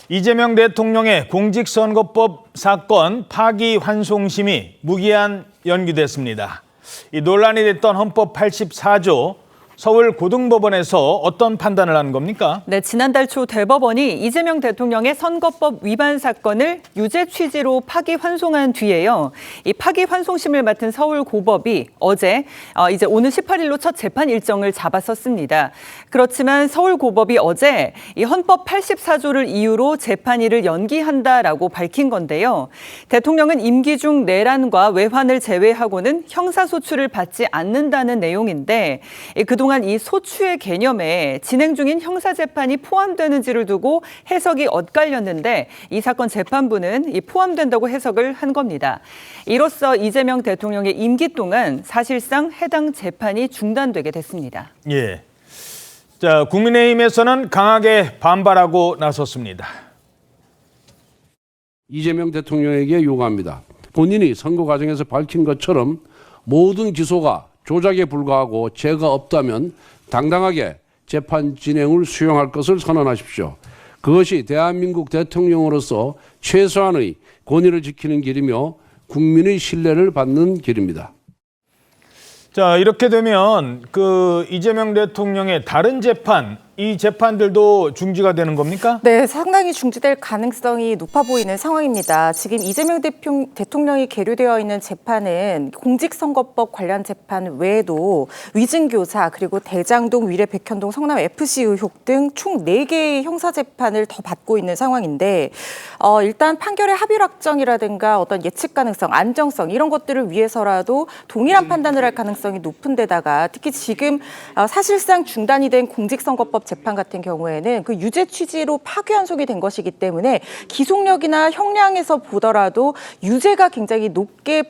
이재명 대통령의 공직선거법 사건 파기환송심이 무기한 연기됐습니다. 이 논란이 됐던 헌법 84조 서울고등법원에서 어떤 판단을 한 겁니까? 네, 지난달 초 대법원이 이재명 대통령의 선거법 위반 사건을 유죄 취지로 파기환송한 뒤에요. 이 파기환송심을 맡은 서울고법이 어제 이제 오는 18일로 첫 재판 일정을 잡았었습니다. 그렇지만 서울고법이 어제 이 헌법 84조를 이유로 재판일을 연기한다라고 밝힌 건데요. 대통령은 임기 중 내란과 외환을 제외하고는 형사소추를 받지 않는다는 내용인데 그동안 이 소추의 개념에 진행 중인 형사재판이 포함되는지를 두고 해석이 엇갈렸는데 이 사건 재판부는 포함된다고 해석을 한 겁니다. 이로써 이재명 대통령의 임기 동안 사실상 해당 재판이 중단되게 됐습니다. 예. 자, 국민의힘에서는 강하게 반발하고 나섰습니다. 이재명 대통령에게 요구합니다. 본인이 선거 과정에서 밝힌 것처럼 모든 기소가 조작에 불과하고 죄가 없다면 당당하게 재판 진행을 수용할 것을 선언하십시오. 그것이 대한민국 대통령으로서 최소한의 권위를 지키는 길이며 국민의 신뢰를 받는 길입니다. 자, 이렇게 되면 이재명 대통령의 다른 재판, 이 재판들도 중지가 되는 겁니까? 네, 상당히 중지될 가능성이 높아 보이는 상황입니다. 지금 이재명 대통령이 계류되어 있는 재판은 공직선거법 관련 재판 외에도 위증교사 그리고 대장동, 위례, 백현동, 성남 FC 의혹 등 총 4개의 형사재판을 더 받고 있는 상황인데 일단 판결의 합의 확정이라든가 어떤 예측 가능성, 안정성 이런 것들을 위해서라도 동일한 판단을 할 가능성이 높은 데다가 특히 지금 사실상 중단이 된 공직선거법 재판 같은 경우에는 그 유죄 취지로 파기환송이 된 것이기 때문에 기속력이나 형량에서 보더라도 유죄가 굉장히 높게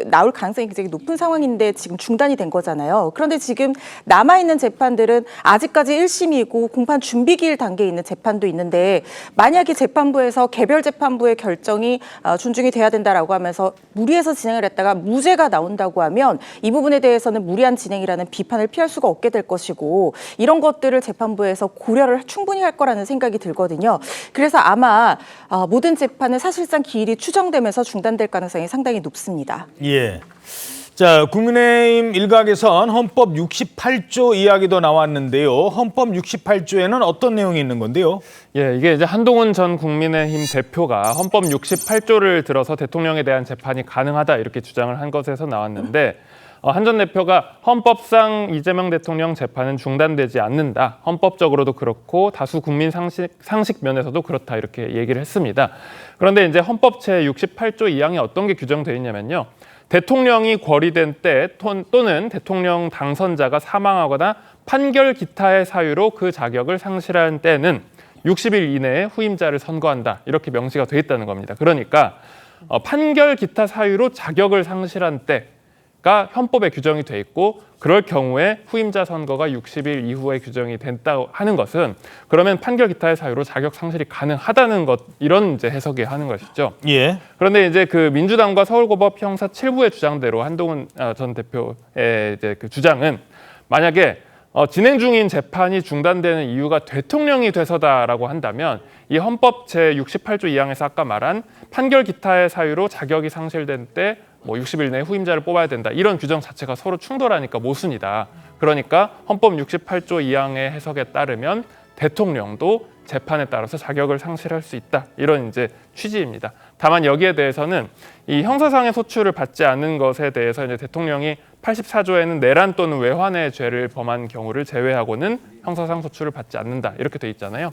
나올 가능성이 굉장히 높은 상황인데 지금 중단이 된 거잖아요. 그런데 지금 남아있는 재판들은 아직까지 1심이고 공판 준비기일 단계에 있는 재판도 있는데 만약에 재판부에서 개별 재판부의 결정이 존중이 돼야 된다라고 하면서 무리해서 진행을 했다가 무죄가 나온다고 하면 이 부분에 대해서는 무리한 진행이라는 비판을 피할 수가 없게 될 것이고 이런 것들을 재판부에서 고려를 충분히 할 거라는 생각이 들거든요. 그래서 아마 모든 재판은 사실상 기일이 추정되면서 중단될 가능성이 상당히 높습니다. 예. 자, 국민의힘 일각에선 헌법 68조 이야기도 나왔는데요. 헌법 68조에는 어떤 내용이 있는 건데요? 예, 이게 이제 한동훈 전 국민의힘 대표가 헌법 68조를 들어서 대통령에 대한 재판이 가능하다 이렇게 주장을 한 것에서 나왔는데 한 전 대표가 헌법상 이재명 대통령 재판은 중단되지 않는다. 헌법적으로도 그렇고 다수 국민 상식 면에서도 그렇다 이렇게 얘기를 했습니다. 그런데 이제 헌법 제68조 2항에 어떤 게 규정되어 있냐면요. 대통령이 권리된 때 또는 대통령 당선자가 사망하거나 판결 기타의 사유로 그 자격을 상실한 때는 60일 이내에 후임자를 선거한다. 이렇게 명시가 돼 있다는 겁니다. 그러니까 판결 기타 사유로 자격을 상실한 때가 헌법에 규정이 돼 있고 그럴 경우에 후임자 선거가 60일 이후에 규정이 된다고 하는 것은 그러면 판결 기타의 사유로 자격 상실이 가능하다는 것 이런 이제 해석이 하는 것이죠. 예. 그런데 이제 그 민주당과 서울고법 형사 7부의 주장대로 한동훈 전 대표의 이제 그 주장은 만약에 진행 중인 재판이 중단되는 이유가 대통령이 돼서다라고 한다면 이 헌법 제68조 2항에서 아까 말한 판결 기타의 사유로 자격이 상실된 때 60일 내에 후임자를 뽑아야 된다. 이런 규정 자체가 서로 충돌하니까 모순이다. 그러니까 헌법 68조 2항의 해석에 따르면 대통령도 재판에 따라서 자격을 상실할 수 있다. 이런 이제 취지입니다. 다만 여기에 대해서는 이 형사상의 소추를 받지 않는 것에 대해서 이제 대통령이 84조에는 내란 또는 외환의 죄를 범한 경우를 제외하고는 형사상 소추를 받지 않는다. 이렇게 돼 있잖아요.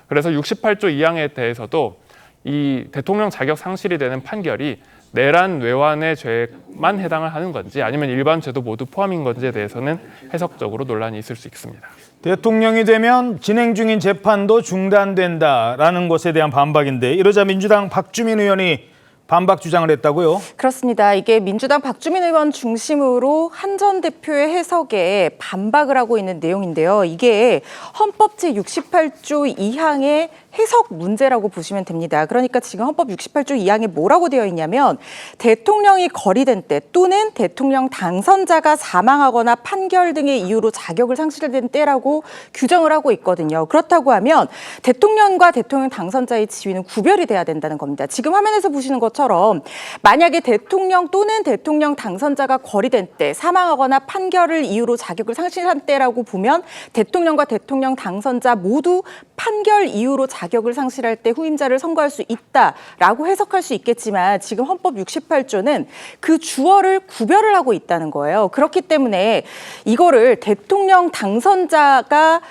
그래서 68조 2항에 대해서도 이 대통령 자격 상실이 되는 판결이 내란 외환의 죄만 해당을 하는 건지 아니면 일반 죄도 모두 포함인 건지에 대해서는 해석적으로 논란이 있을 수 있습니다. 대통령이 되면 진행 중인 재판도 중단된다라는 것에 대한 반박인데 이러자 민주당 박주민 의원이 반박 주장을 했다고요? 그렇습니다. 이게 민주당 박주민 의원 중심으로 한 전 대표의 해석에 반박을 하고 있는 내용인데요. 이게 헌법 제68조 2항의 해석 문제라고 보시면 됩니다. 그러니까 지금 헌법 68조 2항에 뭐라고 되어 있냐면 대통령이 거리된 때 또는 대통령 당선자가 사망하거나 판결 등의 이유로 자격을 상실된 때라고 규정을 하고 있거든요. 그렇다고 하면 대통령과 대통령 당선자의 지위는 구별이 돼야 된다는 겁니다. 지금 화면에서 보시는 것처럼 만약에 대통령 또는 대통령 당선자가 거리된 때 사망하거나 판결을 이유로 자격을 상실한 때라고 보면 대통령과 대통령 당선자 모두 판결 이유로 자격을 상실할 때 후임자를 선거할 수 있다라고 해석할 수 있겠지만 지금 헌법 68조는 그 주어를 구별을 하고 있다는 거예요. 그렇기 때문에 이거를 대통령 당선자가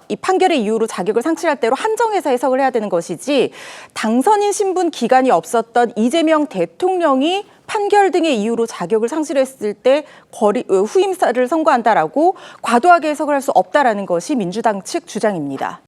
이 판결의 이유로 자격을 상실할 때로 한정해서 해석을 해야 되는 것이지 당선인 신분 기간이 없었던 이재명 대통령이 판결 등의 이유로 자격을 상실했을 때 후임자를 선고한다라고 과도하게 해석을 할 수 없다라는 것이 민주당 측 주장입니다.